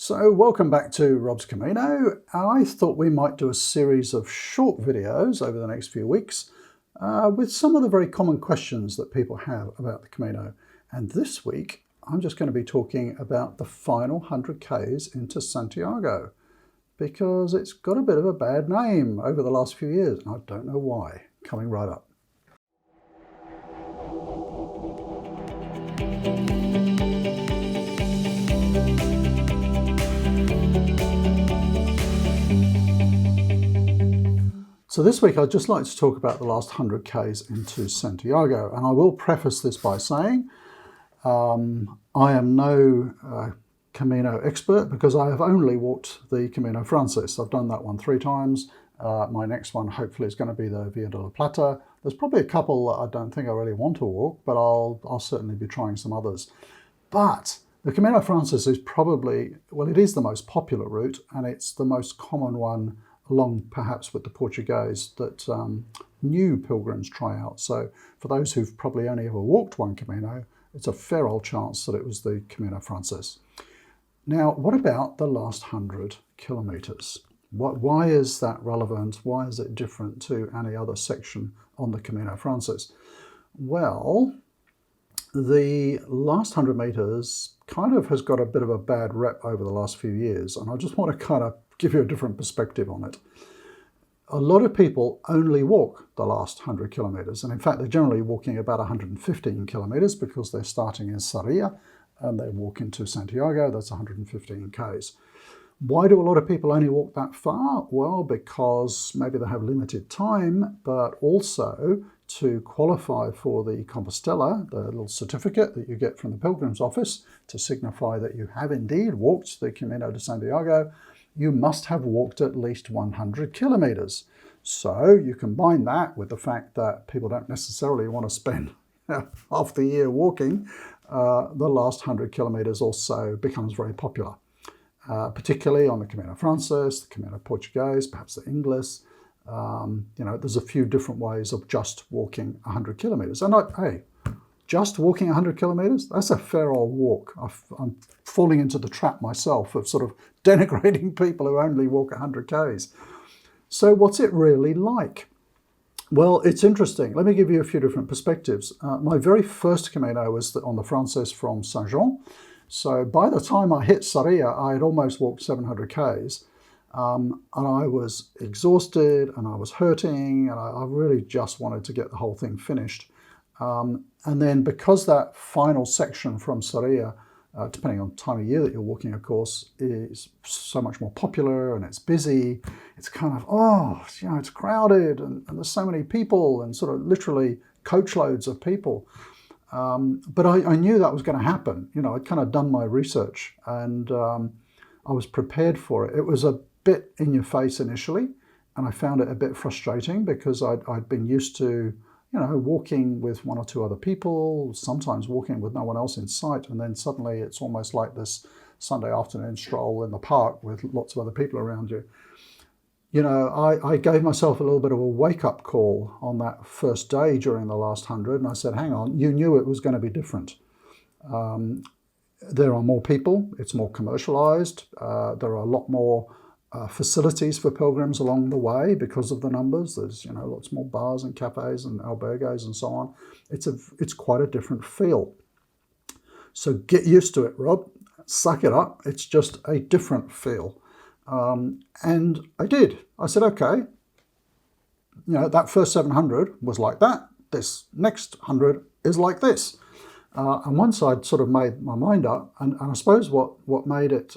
So welcome back to Rob's Camino. I thought we might do a series of short videos over the next few weeks with some of the very common questions that people have about the Camino. And this week, I'm just going to be talking about the final 100 Ks into Santiago because it's got a bit of a bad name over the last few years. And I don't know why. Coming right up. So this week I'd just like to talk about the last 100 Ks into Santiago, and I will preface this by saying I am no Camino expert because I have only walked the Camino Frances. I've done that one 3 times. My next one hopefully is going to be the Via de la Plata. There's probably a couple that I don't think I really want to walk, but I'll certainly be trying some others. But the Camino Frances is probably, well, it is the most popular route, and it's the most common one along perhaps with the Portuguese that new pilgrims try out. So for those who've probably only ever walked one Camino, it's a fair old chance that it was the Camino Frances. Now, what about the last 100 kilometres? Why is that relevant? Why is it different to any other section on the Camino Frances? Well, the last 100 metres kind of has got a bit of a bad rep over the last few years, and I just want to kind of give you a different perspective on it. A lot of people only walk the last 100 kilometres, and in fact they're generally walking about 115 kilometres because they're starting in Sarria and they walk into Santiago. That's 115 Ks. Why do a lot of people only walk that far? Well, because maybe they have limited time, but also to qualify for the Compostela, the little certificate that you get from the Pilgrim's Office to signify that you have indeed walked the Camino de Santiago, you must have walked at least 100 kilometres. So you combine that with the fact that people don't necessarily want to spend half the year walking, the last 100 kilometres or so becomes very popular, particularly on the Camino Frances, the Camino Portuguese, perhaps the English. There's a few different ways of just walking 100 kilometres. And hey, just walking 100 kilometres, that's a fair old walk. I'm falling into the trap myself of sort of denigrating people who only walk 100 Ks. So what's it really like? Well, it's interesting. Let me give you a few different perspectives. My very first Camino was on the Frances from Saint-Jean. So by the time I hit Sarria, I had almost walked 700 Ks. And I was exhausted and I was hurting and I really just wanted to get the whole thing finished. And then because that final section from Sarria, depending on the time of year that you're walking, of course, is so much more popular and it's busy, it's kind of, it's crowded and there's so many people and sort of literally coach loads of people. But I knew that was going to happen. I'd kind of done my research and I was prepared for it. It was a bit in your face initially, and I found it a bit frustrating because I'd been used to walking with 1 or 2 other people, sometimes walking with no one else in sight, and then suddenly it's almost like this Sunday afternoon stroll in the park with lots of other people around you. I gave myself a little bit of a wake-up call on that first day during the last 100, and I said, hang on, you knew it was going to be different. There are more people, it's more commercialized, there are a lot more facilities for pilgrims along the way because of the numbers. There's lots more bars and cafes and albergues and so on. It's quite a different feel. So get used to it, Rob. Suck it up. It's just a different feel. And I did. I said, okay, that first 700 was like that. This next 100 is like this. And once I'd sort of made my mind up, and I suppose what made it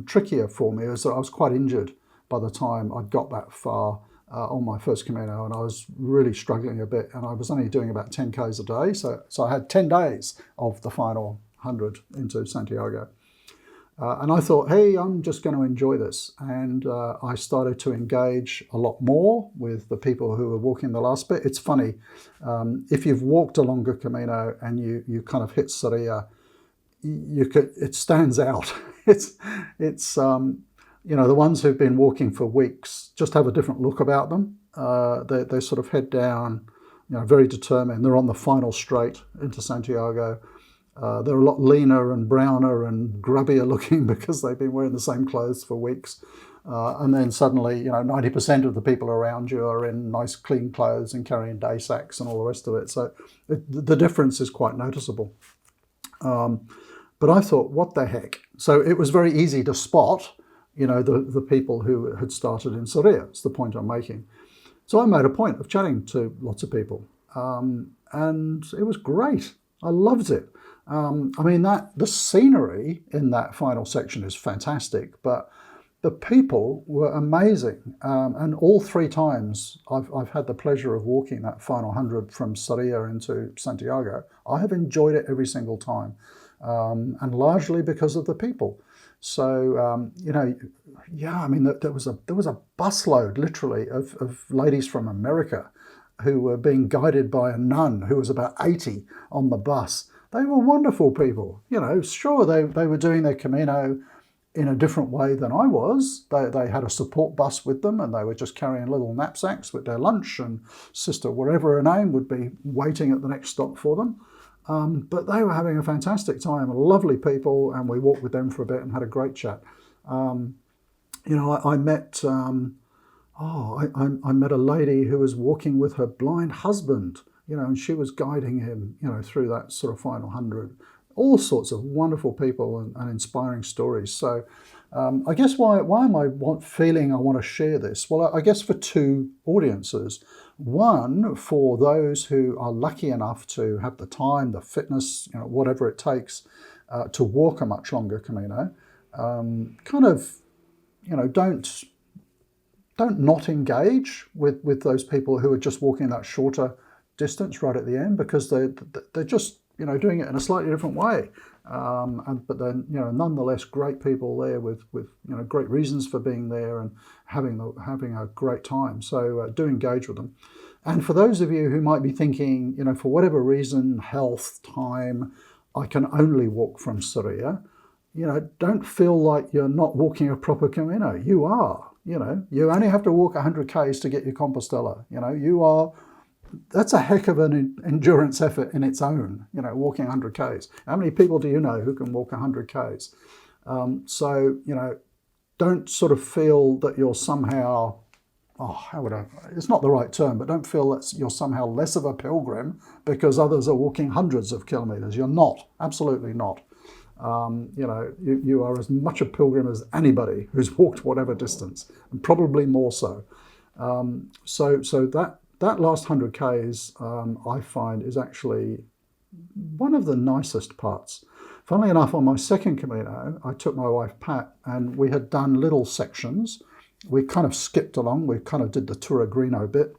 trickier for me is that I was quite injured by the time I'd got that far on my first Camino, and I was really struggling a bit, and I was only doing about 10 Ks a day, so I had 10 days of the final 100 into Santiago. And I thought, hey, I'm just going to enjoy this. And I started to engage a lot more with the people who were walking the last bit. It's funny, if you've walked a longer Camino and you kind of hit Sarria, it stands out. It's the ones who've been walking for weeks just have a different look about them. They sort of head down, very determined. They're on the final straight into Santiago. They're a lot leaner and browner and grubbier looking because they've been wearing the same clothes for weeks. And then suddenly, 90% of the people around you are in nice clean clothes and carrying day sacks and all the rest of it. So the difference is quite noticeable. But I thought, what the heck? So it was very easy to spot, the people who had started in Soria. It's the point I'm making. So I made a point of chatting to lots of people. And it was great. I loved it. The scenery in that final section is fantastic, but the people were amazing. And all 3 times I've had the pleasure of walking that final 100 from Soria into Santiago. I have enjoyed it every single time, and largely because of the people. So, there was a busload, literally, of ladies from America who were being guided by a nun who was about 80 on the bus. They were wonderful people. Sure, they were doing their Camino in a different way than I was. They had a support bus with them, and they were just carrying little knapsacks with their lunch, and Sister, whatever her name, would be waiting at the next stop for them. But they were having a fantastic time, lovely people, and we walked with them for a bit and had a great chat. I met I met a lady who was walking with her blind husband, and she was guiding him, through that sort of final 100. All sorts of wonderful people and inspiring stories. So I guess why am I feeling I want to share this? Well, I guess for 2 audiences. One, for those who are lucky enough to have the time, the fitness, whatever it takes to walk a much longer Camino. Don't not engage with those people who are just walking that shorter distance right at the end, because they're just doing it in a slightly different way. But then nonetheless great people there with great reasons for being there and having a great time. So do engage with them. And for those of you who might be thinking, for whatever reason, health, time, I can only walk from Soria, don't feel like you're not walking a proper Camino. You are. You only have to walk 100 Ks to get your Compostela. That's a heck of an endurance effort in its own, walking 100 Ks. How many people do you know who can walk 100 Ks? Don't sort of feel that you're somehow, it's not the right term, but don't feel that you're somehow less of a pilgrim because others are walking hundreds of kilometers. You're not, absolutely not. You are as much a pilgrim as anybody who's walked whatever distance, and probably more so. So that last 100 Ks, I find, is actually one of the nicest parts. Funnily enough, on my second Camino, I took my wife Pat, and we had done little sections. We kind of skipped along. We kind of did the Torregrino bit.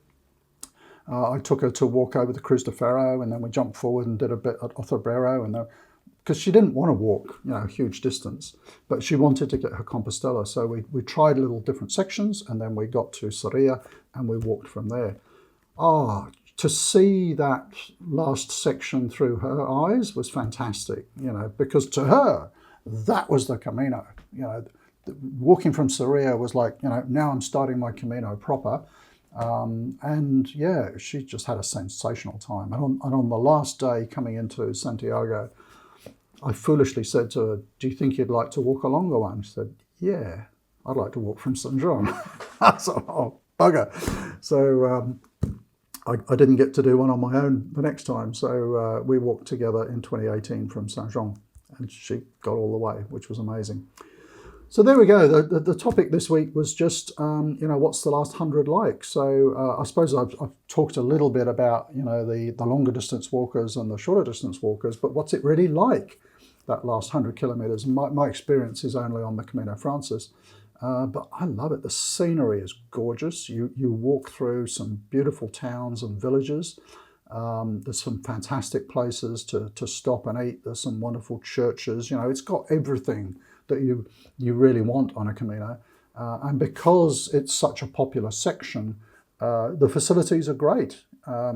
I took her to walk over the Cruz de Ferro, and then we jumped forward and did a bit at Othobero, and because she didn't want to walk, a huge distance, but she wanted to get her Compostela. So we tried little different sections, and then we got to Soria, and we walked from there. To see that last section through her eyes was fantastic, because to her, that was the Camino. Walking from Soria was like, now I'm starting my Camino proper. She just had a sensational time. And on the last day coming into Santiago, I foolishly said to her, do you think you'd like to walk a longer one? She said, yeah, I'd like to walk from St. John. I thought, oh, bugger. So I didn't get to do one on my own the next time. So we walked together in 2018 from St. John, and she got all the way, which was amazing. So there we go. The topic this week was just, what's the last 100 like? So I suppose I've talked a little bit about, the longer distance walkers and the shorter distance walkers, but what's it really like, that last 100 kilometers? My experience is only on the Camino Frances, but I love it. The scenery is gorgeous. You walk through some beautiful towns and villages. There's some fantastic places to stop and eat. There's some wonderful churches. It's got everything that you really want on a Camino. And because it's such a popular section, the facilities are great.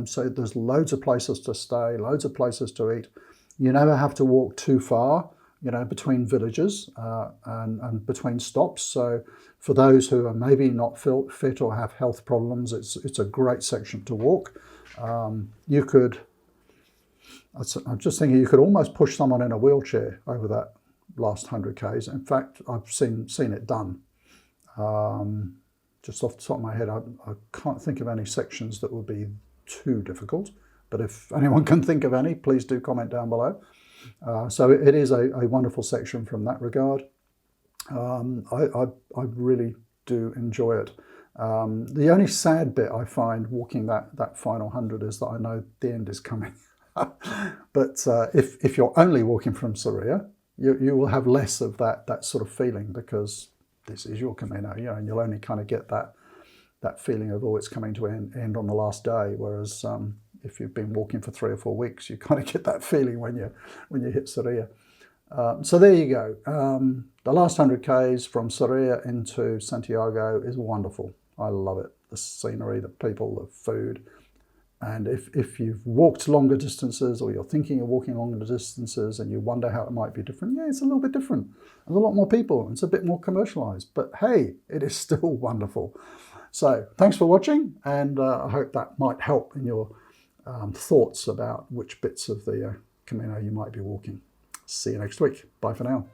So there's loads of places to stay, loads of places to eat. You never have to walk too far, between villages and between stops. So for those who are maybe not fit or have health problems, it's a great section to walk. You could I'm just thinking you could almost push someone in a wheelchair over that last 100 Ks. In fact, I've seen it done. Just off the top of my head, I can't think of any sections that would be too difficult. But if anyone can think of any, please do comment down below. So it is a wonderful section from that regard. I really do enjoy it. The only sad bit I find walking that final 100 is that I know the end is coming. But if you're only walking from Soria, you will have less of that sort of feeling, because this is your Camino, and you'll only kind of get that feeling of, oh, it's coming to an end on the last day. Whereas if you've been walking for 3 or 4 weeks, you kind of get that feeling when you hit Soria. So there you go. The last 100 Ks from Soria into Santiago is wonderful. I love it. The scenery, the people, the food. And if you've walked longer distances, or you're thinking of walking longer distances and you wonder how it might be different, yeah, it's a little bit different. There's a lot more people. It's a bit more commercialized. But hey, it is still wonderful. So thanks for watching, and I hope that might help in your thoughts about which bits of the Camino you might be walking. See you next week. Bye for now.